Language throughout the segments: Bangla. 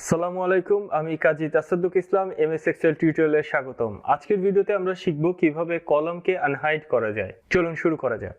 আসসালামু আলাইকুম, আমি কাজী তাসাদ্দুক ইসলাম এমএস এক্সেল টিউটোরিয়ালে স্বাগতম। আজকের ভিডিওতে আমরা শিখব কিভাবে কলামকে আনহাইড করা যায়। চলুন শুরু করা যাক।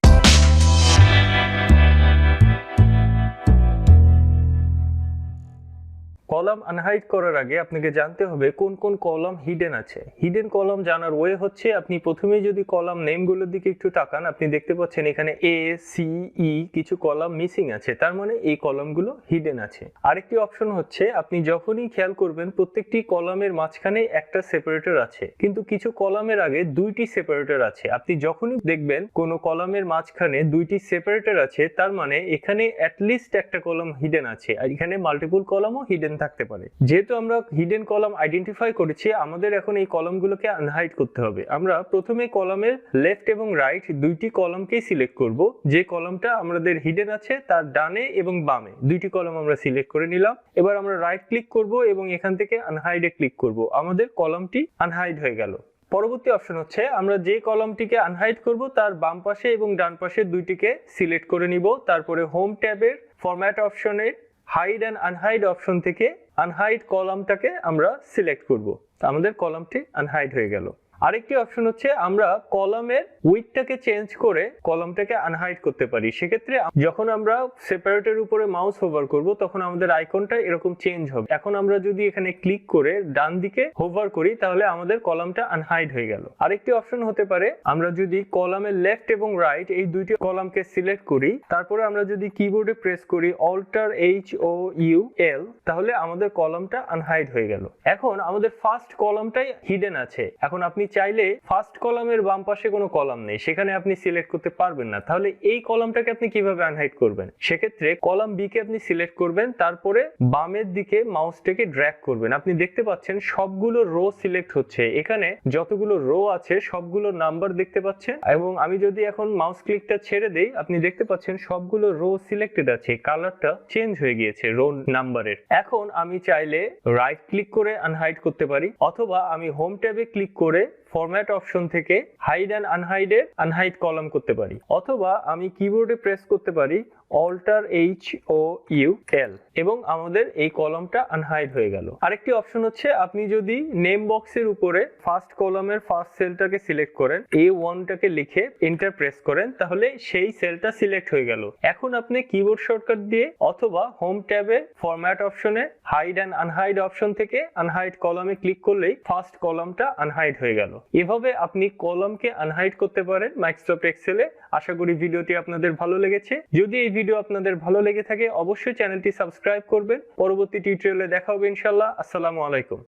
কলাম আনহাইড করার আগে আপনাকে জানতে হবে কোন কোন কলাম হিডেন আছে। হিডেন কলাম জানার ওয়ে হচ্ছে আপনি প্রথমেই যদি কলাম নেমগুলোর দিকে একটু তাকান, আপনি দেখতে পাচ্ছেন এখানে এ সি ই কিছু কলাম মিসিং আছে, তার মানে এই কলামগুলো হিডেন আছে। আরেকটি অপশন হচ্ছে আপনি যখনই খেয়াল করবেন প্রত্যেকটি কলামের মাঝখানে একটা সেপারেটর আছে, কিন্তু কিছু কলামের আগে দুইটি সেপারেটর আছে। আপনি যখনই দেখবেন কোনো কলামের মাঝখানে দুইটি সেপারেটর আছে, তার মানে এখানে অ্যাটলিস্ট একটা কলাম হিডেন আছে, আর এখানে মাল্টিপল কলামও হিডেন থাকতে পারে। যেহেতু আমরা হিডেন কলাম আইডেন্টিফাই করেছি, আমাদের এখন এই কলামগুলোকে আনহাইড করতে হবে। আমরা প্রথমে কলামের লেফট এবং রাইট দুইটি কলামকেই সিলেক্ট করব। যে কলামটা আমাদের হিডেন আছে তার ডানে এবং বামে দুইটি কলাম আমরা সিলেক্ট করে নিলাম। এবার আমরা রাইট ক্লিক করব এবং এখান থেকে আনহাইডে ক্লিক করব। আমাদের কলামটি আনহাইড হয়ে গেল। পরবর্তী অপশন হচ্ছে আমরা যে কলামটিকে আনহাইড করব তার বাম পাশে এবং ডান পাশে দুইটিকে সিলেক্ট করে নিব। তারপরে হোম ট্যাবের ফরম্যাট অপশনের হাইড অ্যান্ড আনহাইড অপশন থেকে আনহাইড কলামটাকে আমরা সিলেক্ট করব। আমাদের কলামটি আনহাইড হয়ে গেল। আরেকটি অপশন হচ্ছে আমরা কলামের উইডথটাকে চেঞ্জ করে কলামটাকে আনহাইড করতে পারি। সেক্ষেত্রে যখন আমরা সেপারেটরের উপরে মাউস হোভার করব তখন আমাদের আইকনটা এরকম চেঞ্জ হবে। এখন আমরা যদি এখানে ক্লিক করে ডান দিকে হোভার করি তাহলে আমাদের কলামটা আনহাইড হয়ে গেল। আরেকটি অপশন হতে পারে আমরা যদি কলামের লেফট এবং রাইট এই দুইটি কলামকে সিলেক্ট করি, তারপরে আমরা যদি কিবোর্ডে প্রেস করি অল্টার HOUL, তাহলে আমাদের কলামটা আনহাইড হয়ে গেল। এখন আমাদের ফার্স্ট কলামটাই হিডেন আছে। এখন আপনি চাইলে ফার্স্ট কলামের বাম পাশে কোনো কলাম নেই, সেখানে আপনি সিলেক্ট করতে পারবেন না, তাহলে এই কলামটাকে আপনি কিভাবে আনহাইড করবেন? সেক্ষেত্রে কলাম বি কে আপনি সিলেক্ট করবেন, তারপরে বামের দিকে মাউসটাকে ড্র্যাগ করবেন। আপনি দেখতে পাচ্ছেন সবগুলো রো সিলেক্ট হচ্ছে। এখানে যতগুলো রো আছে সবগুলো নাম্বার দেখতে পাচ্ছেন, এবং আমি যদি এখন মাউস ক্লিকটা ছেড়ে দেই আপনি দেখতে পাচ্ছেন সবগুলো রো সিলেক্টেড আছে, কালারটা চেঞ্জ হয়ে গিয়েছে রো নাম্বারের। এখন আমি চাইলে রাইট ক্লিক করে আনহাইড করতে পারি, অথবা আমি হোম ট্যাবে ক্লিক করে ফরম্যাট অপশন থেকে হাইড অ্যান্ড আনহাইডের আনহাইড কলাম করতে পারি, অথবা আমি কিবোর্ডে প্রেস করতে পারি অল্টার HOUL এবং আমাদের এই কলামটা আনহাইড হয়ে গেল। আরেকটি অপশন হচ্ছে আপনি যদি নেম বক্সের উপরে ফার্স্ট কলামের ফার্স্ট সেলটাকে সিলেক্ট করেন, A1টাকে লিখে এন্টার প্রেস করেন, তাহলে সেই সেলটা সিলেক্ট হয়ে গেল। এখন আপনি কিবোর্ড শর্টকাট দিয়ে অথবা হোম ট্যাবে ফরম্যাট অপশনে হাইড অ্যান্ড আনহাইড অপশন থেকে আনহাইড কলামে ক্লিক করলেই ফার্স্ট কলামটা আনহাইড হয়ে গেল। এভাবে আপনি কলামকে আনহাইড করতে পারেন মাইক্রোসফট এক্সেলে। আশা করি ভিডিওটি আপনাদের ভালো লেগেছে। যদি এই ভিডিও আপনাদের ভালো লেগে থাকে অবশ্যই চ্যানেলটি সাবস্ক্রাইব করবেন। পরবর্তী টিউটোরিয়ালে দেখা হবে ইনশাআল্লাহ। আসসালামু আলাইকুম।